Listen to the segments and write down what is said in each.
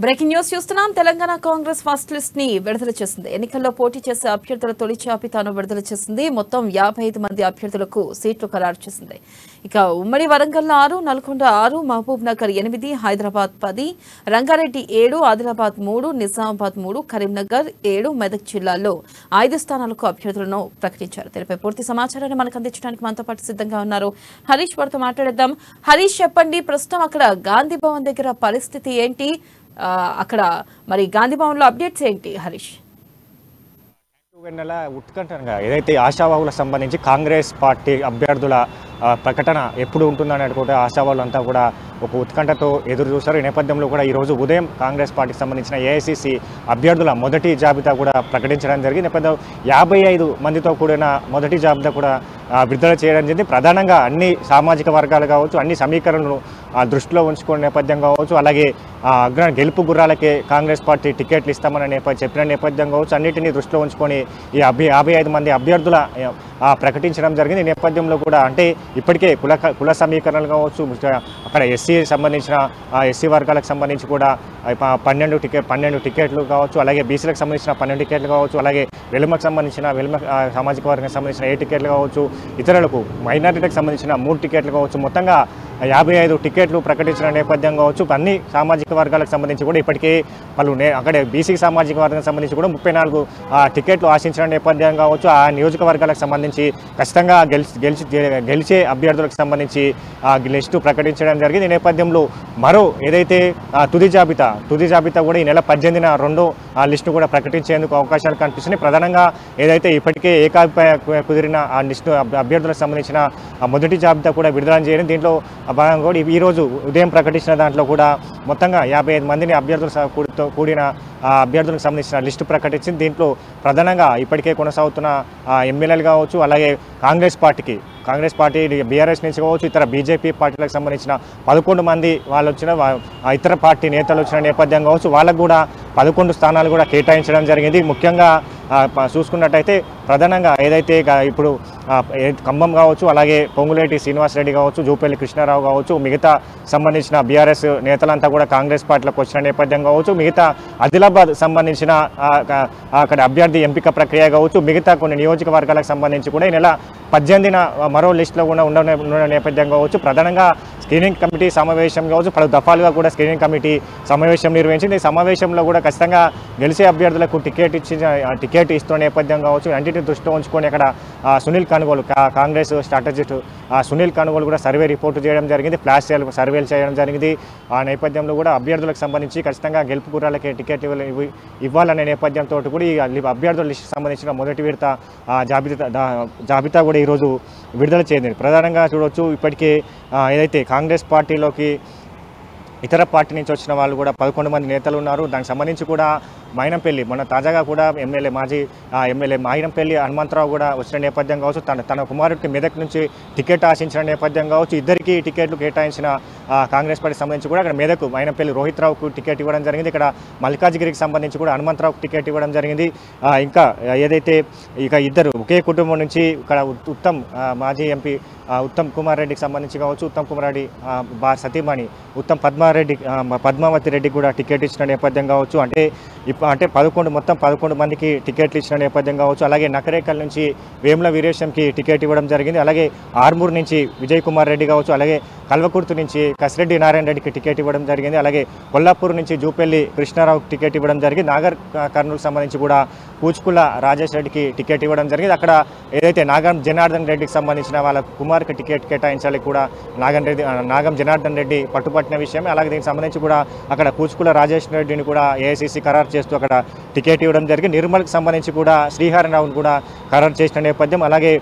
Breaking news చూస్తున్నాం. Telangana Congress first list ని విడుదల చేసింది. ఎన్నికల్లో పోటీ చేసే అభ్యర్థుల తొలి జాబితాను విడుదల చేసింది. మొత్తం 55 మంది అభ్యర్థులకు సీట్లు ఖరారు చేసింది. ఇక ఉమ్మడి వరంగల్ 6, నల్గొండ 6, మహబూబ్ నగర్ 8, హైదరాబాద్ 10, రంగారెడ్డి 7, ఆదిలాబాద్ 3, నిజామాబాద్ 3, కరీంనగర్ 7, మెదక్ జిల్లాల్లో 5 స్థానాలకు అభ్యర్థులను ప్రకటించారు. దీనిపై పూర్తి సమాచారాన్ని మనకు అందించడానికి మనతో పాటు సిద్ధంగా ఉన్నారు హరీష్. వారితో మాట్లాడేద్దాం. హరీష్, చెప్పండి, ప్రస్తుతం అక్కడ గాంధీ భవన్ దగ్గర పరిస్థితి ఏంటి? అక్కడ మరి గాంధీ భవన్ లో అప్డేట్స్ ఏంటి హరీష్? ఉత్కంఠంగా ఏదైతే ఆశావాహులకు సంబంధించి కాంగ్రెస్ పార్టీ అభ్యర్థుల ప్రకటన ఎప్పుడు ఉంటుందని కూడా ఆశావాహులు అంతా కూడా ఒక ఉత్కంఠతో ఎదురు చూస్తారు. ఈ నేపథ్యంలో కూడా ఈరోజు ఉదయం కాంగ్రెస్ పార్టీకి సంబంధించిన ఏఐసిసి అభ్యర్థుల మొదటి జాబితా కూడా ప్రకటించడం జరిగింది. నేపథ్యం 55 మందితో కూడిన మొదటి జాబితా కూడా విడుదల చేయడం జరిగింది. ప్రధానంగా అన్ని సామాజిక వర్గాలు కావచ్చు, అన్ని సమీకరణలు దృష్టిలో ఉంచుకునే నేపథ్యం కావచ్చు, అలాగే గెలుపు గుర్రాలకే కాంగ్రెస్ పార్టీ టికెట్లు ఇస్తామని చెప్పిన నేపథ్యం కావచ్చు, అన్నింటినీ దృష్టిలో ఉంచుకొని ఈ 55 మంది అభ్యర్థుల ప్రకటించడం జరిగింది. ఈ నేపథ్యంలో కూడా అంటే ఇప్పటికే కుల సమీకరణలు కావచ్చు, అక్కడ ఎస్సీ సంబంధించిన ఎస్సీ వర్గాలకు సంబంధించి కూడా 12 టికెట్లు కావచ్చు, అలాగే బీసీలకు సంబంధించిన 12 టికెట్లు కావచ్చు, అలాగే వెలుమకు సంబంధించిన సామాజిక వర్గానికి సంబంధించిన 7 టికెట్లు కావచ్చు, ఇతరులకు మైనారిటీలకు సంబంధించిన 3 టికెట్లు కావచ్చు, మొత్తంగా 55 టికెట్లు ప్రకటించిన నేపథ్యం కావచ్చు. అన్ని సామాజిక వర్గాలకు సంబంధించి కూడా ఇప్పటికే వాళ్ళు అక్కడే బీసీ సామాజిక వర్గానికి సంబంధించి కూడా 34 టికెట్లు ఆశించిన నేపథ్యం కావచ్చు. ఆ నియోజకవర్గాలకు సంబంధించి ఖచ్చితంగా గెలిచే అభ్యర్థులకు సంబంధించి లిస్టు ప్రకటించడం జరిగింది. ఈ నేపథ్యంలో మరో ఏదైతే తుది జాబితా కూడా ఈ నెల 18న రెండో లిస్టు కూడా ప్రకటించేందుకు అవకాశాలు కనిపిస్తున్నాయి. ప్రధానంగా ఏదైతే ఇప్పటికే ఏకాభిప్రాయం కుదిరిన ఆ లిస్టు అభ్యర్థులకు సంబంధించిన మొదటి జాబితా కూడా విడుదల చేయడం, దీంట్లో భాగంగా కూడా ఈరోజు ఉదయం ప్రకటించిన దాంట్లో కూడా మొత్తంగా 55 మందిని అభ్యర్థులతో కూడిన అభ్యర్థులకు సంబంధించిన లిస్టు ప్రకటించింది. దీంట్లో ప్రధానంగా ఇప్పటికే కొనసాగుతున్న ఎమ్మెల్యేలు కావచ్చు, అలాగే కాంగ్రెస్ పార్టీ బీఆర్ఎస్ నుంచి కావచ్చు, ఇతర బీజేపీ పార్టీలకు సంబంధించిన 11 మంది వాళ్ళు వచ్చిన ఇతర పార్టీ నేతలు వచ్చిన నేపథ్యం కావచ్చు, వాళ్ళకు కూడా 11 స్థానాలు కూడా కేటాయించడం జరిగింది. ముఖ్యంగా చూసుకున్నట్టయితే ప్రధానంగా ఏదైతే ఇప్పుడు ఖమ్మం కావచ్చు, అలాగే పొంగులేటి శ్రీనివాసరెడ్డి కావచ్చు, జూపల్లి కృష్ణారావు కావచ్చు, మిగతా సంబంధించిన బీఆర్ఎస్ నేతలంతా కూడా కాంగ్రెస్ పార్టీలకు వచ్చిన నేపథ్యం కావచ్చు, మిగతా ఆదిలాబాద్ సంబంధించిన అక్కడ అభ్యర్థి ఎంపిక ప్రక్రియ కావచ్చు, మిగతా కొన్ని నియోజకవర్గాలకు సంబంధించి కూడా ఈ నెల 18న మరో లిస్టులో కూడా ఉన్న నేపథ్యం కావచ్చు. ప్రధానంగా స్క్రీనింగ్ కమిటీ సమావేశం కావచ్చు, పలు దఫాలుగా కూడా స్క్రీనింగ్ కమిటీ సమావేశం నిర్వహించింది. ఈ సమావేశంలో కూడా ఖచ్చితంగా గెలిచే అభ్యర్థులకు టికెట్ ఇస్తున్న నేపథ్యం కావచ్చు. అన్నింటిని దృష్టిలో ఉంచుకొని అక్కడ సునీల్ కనుగోలు, కాంగ్రెస్ స్ట్రాటజిస్ట్ సునీల్ కనుగోలు కూడా సర్వే రిపోర్టు చేయడం జరిగింది, ఫ్లాష్ సర్వేలు చేయడం జరిగింది. ఆ నేపథ్యంలో కూడా అభ్యర్థులకు సంబంధించి ఖచ్చితంగా గెలుపు గుర్రాలకే టికెట్ ఇవ్వాలనే నేపథ్యంతో కూడా ఈ అభ్యర్థుల లిస్టుకు సంబంధించిన మొదటి విడత జాబితా కూడా ఈరోజు విడుదల చేయండి. ప్రధానంగా చూడవచ్చు, ఇప్పటికే ఏదైతే కాంగ్రెస్ పార్టీలోకి ఇతర పార్టీ నుంచి వచ్చిన వాళ్ళు కూడా 11 మంది నేతలు ఉన్నారు. దానికి సంబంధించి కూడా మైనంపల్లి మొన్న తాజాగా కూడా మాజీ ఎమ్మెల్యే మైనంపల్లి హనుమంతరావు కూడా వచ్చిన నేపథ్యం కావచ్చు, తన కుమారుడికి మెదక్ నుంచి టికెట్ ఆశించిన నేపథ్యం కావచ్చు. ఇద్దరికి టికెట్లు కేటాయించిన కాంగ్రెస్ పార్టీకి సంబంధించి కూడా అక్కడ మెదక్ మైనంపల్లి రోహిత్ రావుకు టికెట్ ఇవ్వడం జరిగింది. ఇక్కడ మల్కాజ్గిరికి సంబంధించి కూడా హనుమంతరావుకు టికెట్ ఇవ్వడం జరిగింది. ఇంకా ఏదైతే ఇద్దరు ఒకే కుటుంబం నుంచి ఇక్కడ మాజీ ఎంపీ ఉత్తమ్ కుమార్ రెడ్డికి సంబంధించి కావచ్చు, ఉత్తమ్ కుమార్ రెడ్డి సతీమణి పద్మావతి రెడ్డికి కూడా టికెట్ ఇచ్చిన నేపథ్యం కావచ్చు. అంటే 11 మందికి టికెట్లు ఇచ్చిన నేపథ్యం కావచ్చు. అలాగే నకరేకల్ నుంచి వేముల వీరేశంకి టికెట్ ఇవ్వడం జరిగింది. అలాగే ఆర్మూర్ నుంచి విజయ్ కుమార్ రెడ్డి కావచ్చు, అలాగే కల్వకుర్తి నుంచి కసిరెడ్డి నారాయణ రెడ్డికి టికెట్ ఇవ్వడం జరిగింది. అలాగే కొల్లాపూర్ నుంచి జూపల్లి కృష్ణారావుకి టికెట్ ఇవ్వడం జరిగింది. నాగర్ కర్నూలు సంబంధించి కూడా కూచుకుల రాజేష్ రెడ్డికి టికెట్ ఇవ్వడం జరిగింది. అక్కడ ఏదైతే నాగం జనార్దన్ రెడ్డికి సంబంధించిన వాళ్ళ కుమార్కి టికెట్ కేటాయించాలి కూడా నాగం జనార్దన్ రెడ్డి పట్టుపట్టిన విషయమే. అలాగే దీనికి సంబంధించి కూడా అక్కడ కూచుకుల రాజేష్ రెడ్డిని కూడా ఏఐసిసి ఖరారు చేస్తూ అక్కడ టికెట్ ఇవ్వడం జరిగింది. నిర్మల్కి సంబంధించి కూడా శ్రీహరిరావును కూడా ఖరారు చేసిన నేపథ్యం. అలాగే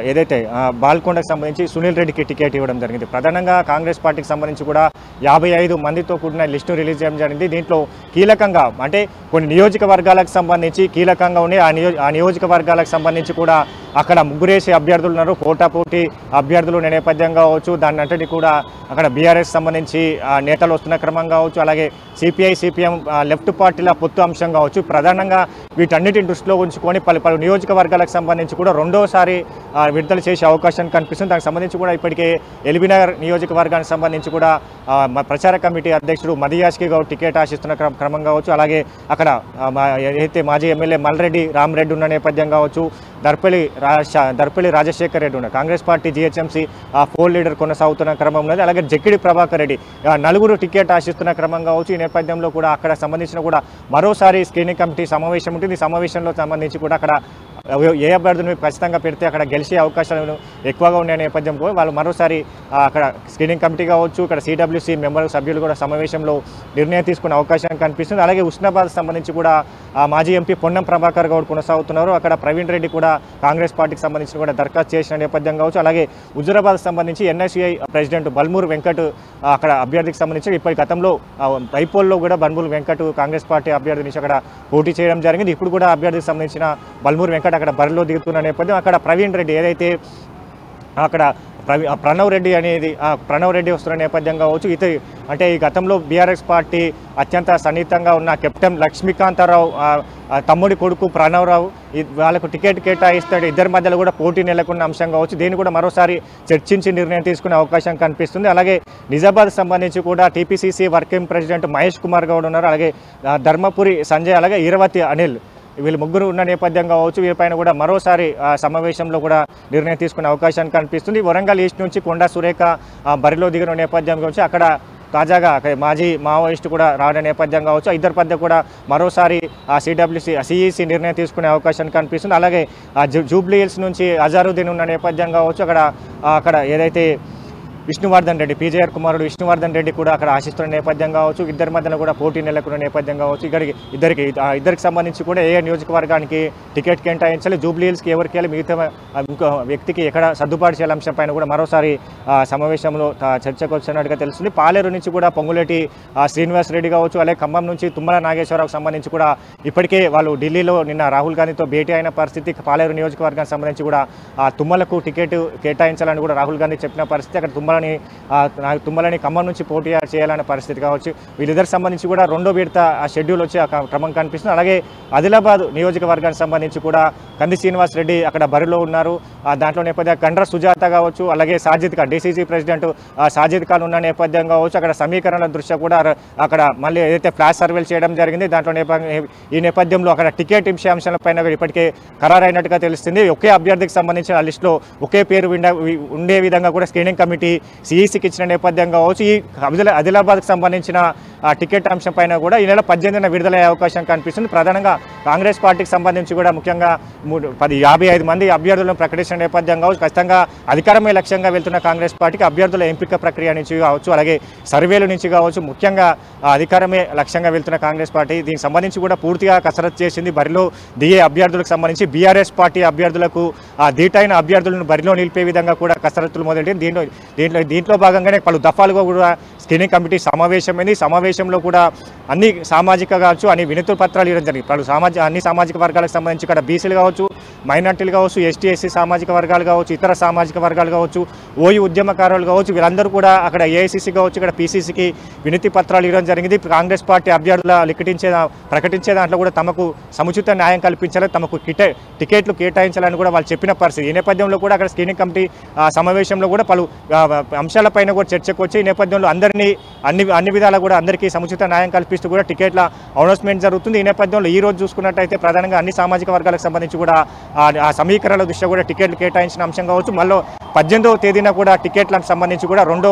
ఏదైతే బాల్కొండకు సంబంధించి సునీల్ రెడ్డికి టికెట్ ఇవ్వడం జరిగింది. ప్రధానంగా కాంగ్రెస్ పార్టీకి సంబంధించి కూడా 55 మందితో కూడిన లిస్టు రిలీజ్ చేయడం జరిగింది. దీంట్లో కీలకంగా అంటే కొన్ని నియోజకవర్గాలకు సంబంధించి కీలకంగా ఉన్నాయి. ఆ నియోజకవర్గాలకు సంబంధించి కూడా అక్కడ ముగ్గురేసి అభ్యర్థులు ఉన్నారు, పోటాపోటీ అభ్యర్థులు నేపథ్యం కావచ్చు. దాన్ని అంతటి కూడా అక్కడ బీఆర్ఎస్ సంబంధించి నేతలు వస్తున్న క్రమం కావచ్చు, అలాగే సిపిఐ సిపిఎం లెఫ్ట్ పార్టీల పొత్తు అంశం కావచ్చు. ప్రధానంగా వీటన్నిటిని దృష్టిలో ఉంచుకొని పలు నియోజకవర్గాలకు సంబంధించి కూడా రెండోసారి విడుదల చేసే అవకాశం కనిపిస్తుంది. దానికి సంబంధించి కూడా ఇప్పటికే ఎల్బీనగర్ నియోజకవర్గానికి సంబంధించి కూడా ప్రచార కమిటీ అధ్యక్షుడు మదియాష్కి గౌడ్ టికెట్ ఆశిస్తున్న క్రమం కావచ్చు, అలాగే అక్కడ ఏదైతే మాజీ ఎమ్మెల్యే మల్రెడ్డి రామరెడ్డి ఉన్న నేపథ్యం కావచ్చు, దర్పల్లి రాజశేఖర్ రెడ్డి ఉన్నారు. కాంగ్రెస్ పార్టీ జీహెచ్ఎంసీ 4 లీడర్ కొనసాగుతున్న క్రమం ఉన్నది. అలాగే జక్కిడి ప్రభాకర్ రెడ్డి 4 టికెట్ ఆశిస్తున్న క్రమం కావచ్చు. ఈ నేపథ్యంలో కూడా అక్కడ సంబంధించిన కూడా మరోసారి స్క్రీనింగ్ కమిటీ సమావేశం ఉంటుంది. ఈ సమావేశంలో సంబంధించి కూడా అక్కడ ఏ అభ్యర్థులను ఖచ్చితంగా పెడితే అక్కడ గెలిచే అవకాశాలు ఎక్కువగా ఉండే నేపథ్యంలో వాళ్ళు మరోసారి అక్కడ స్క్రీనింగ్ కమిటీ కావచ్చు, ఇక్కడ సిడబ్ల్యూసీ మెంబర్ సభ్యులు కూడా సమావేశంలో నిర్ణయం తీసుకునే అవకాశం కనిపిస్తుంది. అలాగే ఉస్నాబాద్ సంబంధించి కూడా మాజీ ఎంపీ పొన్నం ప్రభాకర్ గౌడ్ కొనసాగుతున్నారు. అక్కడ ప్రవీణ్ రెడ్డి కూడా కాంగ్రెస్ పార్టీకి సంబంధించి కూడా దరఖాస్తు చేసిన నేపథ్యం కావచ్చు. అలాగే హుజూరాబాద్ సంబంధించి ఎన్ఎస్యుఐ ప్రెసిడెంట్ బల్మూరు వెంకట్ అక్కడ అభ్యర్థికి సంబంధించి ఇప్పటి గతంలో బైపోల్లో కూడా బల్మూరు వెంకట్ కాంగ్రెస్ పార్టీ అభ్యర్థి నుంచి అక్కడ పోటీ చేయడం జరిగింది. ఇప్పుడు కూడా అభ్యర్థికి సంబంధించిన బల్మూరు వెంకట్ అక్కడ బరిలో దిగుతున్న నేపథ్యం అక్కడ ప్రవీణ్ రెడ్డి ఏదైతే అక్కడ ప్రణవ్ రెడ్డి వస్తున్న నేపథ్యం కావచ్చు. అంటే ఈ గతంలో బీఆర్ఎస్ పార్టీ అత్యంత సన్నిహితంగా ఉన్న కెప్టెన్ లక్ష్మీకాంతారావు తమ్ముడి కొడుకు ప్రణవరావు వాళ్ళకు టికెట్ కేటాయిస్తాడు. ఇద్దరి మధ్యలో కూడా పోటీ నెలకొన్న అంశం కావచ్చు. దీన్ని కూడా మరోసారి చర్చించి నిర్ణయం తీసుకునే అవకాశం కనిపిస్తుంది. అలాగే నిజామాబాద్ సంబంధించి కూడా TPCC working president Mahesh Kumar Goud ఉన్నారు. అలాగే ధర్మపురి సంజయ్, అలాగే ఇరవతి అనిల్ వీళ్ళు ముగ్గురు ఉన్న నేపథ్యం కావచ్చు. వీరిపైన కూడా మరోసారి సమావేశంలో కూడా నిర్ణయం తీసుకునే అవకాశం కనిపిస్తుంది. వరంగల్ ఈస్ట్ నుంచి కొండా సురేఖ బరిలో దిగిన నేపథ్యం కావచ్చు. అక్కడ తాజాగా మాజీ మావోయిస్టు కూడా రావడం నేపథ్యం కావచ్చు. ఇద్దరి మధ్య కూడా మరోసారి సిఈసి నిర్ణయం తీసుకునే అవకాశం కనిపిస్తుంది. అలాగే జూబ్లీ హిల్స్ నుంచి అజారుద్దీన్ ఉన్న నేపథ్యం కావచ్చు. అక్కడ ఏదైతే విష్ణువర్ధన్ రెడ్డి పీజేఆర్ కుమారుడు విష్ణువర్ధన్ రెడ్డి కూడా అక్కడ ఆశిస్తున్న నేపథ్యం కావచ్చు. ఇద్దరి మధ్యలో కూడా పోటీ నెలకొన్న నేపథ్యం కావచ్చు. ఇద్దరికి సంబంధించి కూడా ఏ నియోజకవర్గానికి టికెట్ కేటాయించాలి, జూబ్లీ హిల్స్కి ఎవరికి వెళ్ళి మిగతా ఇంకో వ్యక్తికి ఎక్కడ సర్దుబాటు చేయాల అంశం పైన కూడా మరోసారి సమావేశంలో చర్చకు వచ్చినట్టుగా తెలుస్తుంది. పాలేరు నుంచి కూడా పొంగులేటి శ్రీనివాస్ రెడ్డి కావచ్చు, అలాగే ఖమ్మం నుంచి తుమ్మల నాగేశ్వరరావుకు సంబంధించి కూడా ఇప్పటికే వాళ్ళు ఢిల్లీలో నిన్న రాహుల్ గాంధీతో భేటీ అయిన పరిస్థితి. పాలేరు నియోజకవర్గానికి సంబంధించి కూడా తుమ్మలకు టికెట్ కేటాయించాలని కూడా రాహుల్ గాంధీ చెప్పిన పరిస్థితి. అక్కడ తుమ్మలని ఖమ్మం నుంచి పోటీ చేయాలనే పరిస్థితి కావచ్చు. వీళ్ళిద్దరికి సంబంధించి కూడా రెండో విడత షెడ్యూల్ వచ్చి క్రమం కనిపిస్తుంది. అలాగే ఆదిలాబాద్ నియోజకవర్గానికి సంబంధించి కూడా కంది శ్రీనివాస్ రెడ్డి అక్కడ బరిలో ఉన్నారు. దాంట్లో నేపథ్యం కండ్ర సుజాత కావచ్చు, అలాగే సాజిద్ ఖాన్ డీసీసీ ప్రెసిడెంట్ సాజిద్ ఖాన్ ఉన్న నేపథ్యం కావచ్చు. అక్కడ సమీకరణల దృష్ట్యా కూడా అక్కడ మళ్ళీ ఏదైతే ఫ్లాష్ సర్వేలు చేయడం జరిగింది. దాంట్లో ఈ నేపథ్యంలో అక్కడ టికెట్ అంశాలపైన ఇప్పటికే ఖరారైనట్టుగా తెలుస్తుంది. ఒకే అభ్యర్థికి సంబంధించిన లిస్టులో ఒకే పేరు ఉండే విధంగా కూడా స్క్రీనింగ్ కమిటీ సిఈసికి ఇచ్చిన నేపథ్యం కావచ్చు. ఈ ఆదిలాబాద్కి సంబంధించిన టికెట్ అంశం పైన కూడా ఈ నెల 18న విడుదలయ్యే అవకాశం కనిపిస్తుంది. ప్రధానంగా కాంగ్రెస్ పార్టీకి సంబంధించి కూడా ముఖ్యంగా 55 మంది అభ్యర్థులను ప్రకటించిన నేపథ్యం కావచ్చు. ఖచ్చితంగా అధికారమే లక్ష్యంగా వెళ్తున్న కాంగ్రెస్ పార్టీకి అభ్యర్థుల ఎంపిక ప్రక్రియ నుంచి కావచ్చు, అలాగే సర్వేల నుంచి కావచ్చు, ముఖ్యంగా అధికారమే లక్ష్యంగా వెళ్తున్న కాంగ్రెస్ పార్టీ దీనికి సంబంధించి కూడా పూర్తిగా కసరత్తు చేసింది. బరిలో దిగే అభ్యర్థులకు సంబంధించి బీఆర్ఎస్ పార్టీ అభ్యర్థులకు ధీటైన అభ్యర్థులను బరిలో నిలిపే విధంగా కూడా కసరత్తులు మొదలెట్టింది. దీంట్లో భాగంగానే పలు దఫాలుగా కూడా స్క్రీనింగ్ కమిటీ సమావేశమైంది. సమావేశంలో కూడా అన్ని సామాజిక కావచ్చు అన్ని వినతి పత్రాలు ఇవ్వడం జరిగింది. పలు అన్ని సామాజిక వర్గాలకు సంబంధించి ఇక్కడ బీసీలు కావచ్చు, మైనార్టీలు కావచ్చు, ఎస్టీ ఎస్సీ సామాజిక వర్గాలు కావచ్చు, ఇతర సామాజిక వర్గాలు కావచ్చు, ఓయూ ఉద్యమకారులు కావచ్చు, వీళ్ళందరూ కూడా అక్కడ ఏఐసీసీ కావచ్చు, ఇక్కడ పీసీసీకి వినతి పత్రాలు ఇవ్వడం జరిగింది. కాంగ్రెస్ పార్టీ అభ్యర్థుల ప్రకటించే దాంట్లో కూడా తమకు సముచిత న్యాయం కల్పించాలి, తమకు టికెట్లు కేటాయించాలని కూడా వాళ్ళు చెప్పిన పరిస్థితి. ఈ నేపథ్యంలో కూడా అక్కడ స్క్రీనింగ్ కమిటీ సమావేశంలో కూడా పలు అంశాలపైన కూడా చర్చకు వచ్చి ఈ నేపథ్యంలో అన్ని విధాలా కూడా అందరికీ సముచిత న్యాయం కల్పిస్తూ కూడా టికెట్ల అనౌన్స్మెంట్ జరుగుతుంది. ఈ నేపథ్యంలో ఈ రోజు చూసుకున్నట్టయితే ప్రధానంగా అన్ని సామాజిక వర్గాలకు సంబంధించి కూడా ఆ సమీకరణల దృష్ట్యా కూడా టికెట్లు కేటాయించిన అంశం కావచ్చు. మళ్ళీ 18వ తేదీన కూడా టికెట్లకు సంబంధించి కూడా రెండో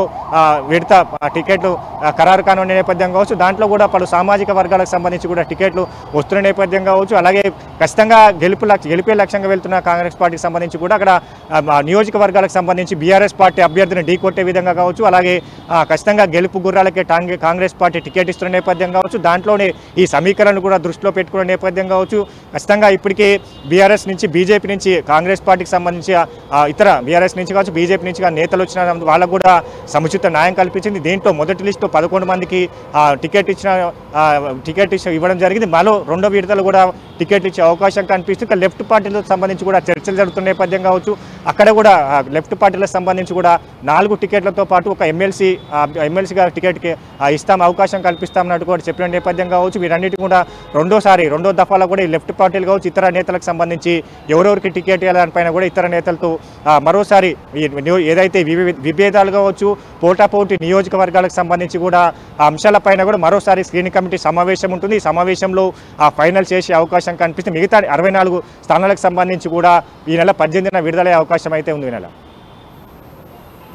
విడత టికెట్లు ఖరారు కానున్న నేపథ్యం కావచ్చు. దాంట్లో కూడా పలు సామాజిక వర్గాలకు సంబంధించి కూడా టికెట్లు వస్తున్న నేపథ్యం కావచ్చు. అలాగే ఖచ్చితంగా గెలిపే లక్ష్యంగా వెళ్తున్న కాంగ్రెస్ పార్టీకి సంబంధించి కూడా అక్కడ నియోజకవర్గాలకు సంబంధించి బీఆర్ఎస్ పార్టీ అభ్యర్థిని ఢీకొట్టే విధంగా కావచ్చు, అలాగే ఖచ్చితంగా గెలుపు గుర్రాలకే కాంగ్రెస్ పార్టీ టికెట్ ఇస్తున్న నేపథ్యం కావచ్చు. దాంట్లోనే ఈ సమీకరణను కూడా దృష్టిలో పెట్టుకునే నేపథ్యం కావచ్చు. ఖచ్చితంగా ఇప్పటికే బీఆర్ఎస్ నుంచి బీజేపీ నుంచి కాంగ్రెస్ పార్టీకి సంబంధించి ఇతర బీఆర్ఎస్ నుంచి కావచ్చు బీజేపీ నుంచి నేతలు వచ్చిన వాళ్ళకు కూడా సముచిత న్యాయం కల్పించింది. దీంట్లో మొదటి లిస్టులో 11 మందికి టికెట్ ఇవ్వడం జరిగింది. మరో రెండో విడతలు కూడా టికెట్లు ఇచ్చే అవకాశం కనిపిస్తుంది. ఇక లెఫ్ట్ పార్టీలకు సంబంధించి కూడా చర్చలు జరుగుతున్న నేపథ్యం కావచ్చు, అక్కడ కూడా లెఫ్ట్ పార్టీలకు సంబంధించి కూడా 4 టికెట్లతో పాటు ఒక ఎమ్మెల్సీగా టికెట్కి ఇస్తాం, అవకాశం కల్పిస్తామన్నట్టు కూడా చెప్పిన నేపథ్యం కావచ్చు. వీరన్నిటి కూడా రెండో దఫాలో కూడా ఈ లెఫ్ట్ పార్టీలు కావచ్చు, ఇతర నేతలకు సంబంధించి ఎవరెవరికి టికెట్ ఇవ్వాలనిపైన కూడా ఇతర నేతలతో మరోసారి ఏదైతే విభేదాలు కావచ్చు, పోటాపోటీ నియోజకవర్గాలకు సంబంధించి కూడా ఆ అంశాలపైన కూడా మరోసారి స్క్రీనింగ్ కమిటీ సమావేశం ఉంటుంది. ఈ సమావేశంలో ఫైనల్ చేసే అవకాశం కనిపిస్తుంది. మిగతా 64 స్థానాలకు సంబంధించి కూడా ఈ నెల 18న విడుదలయ్యే అవకాశం అయితే ఉంది. ఈ నెల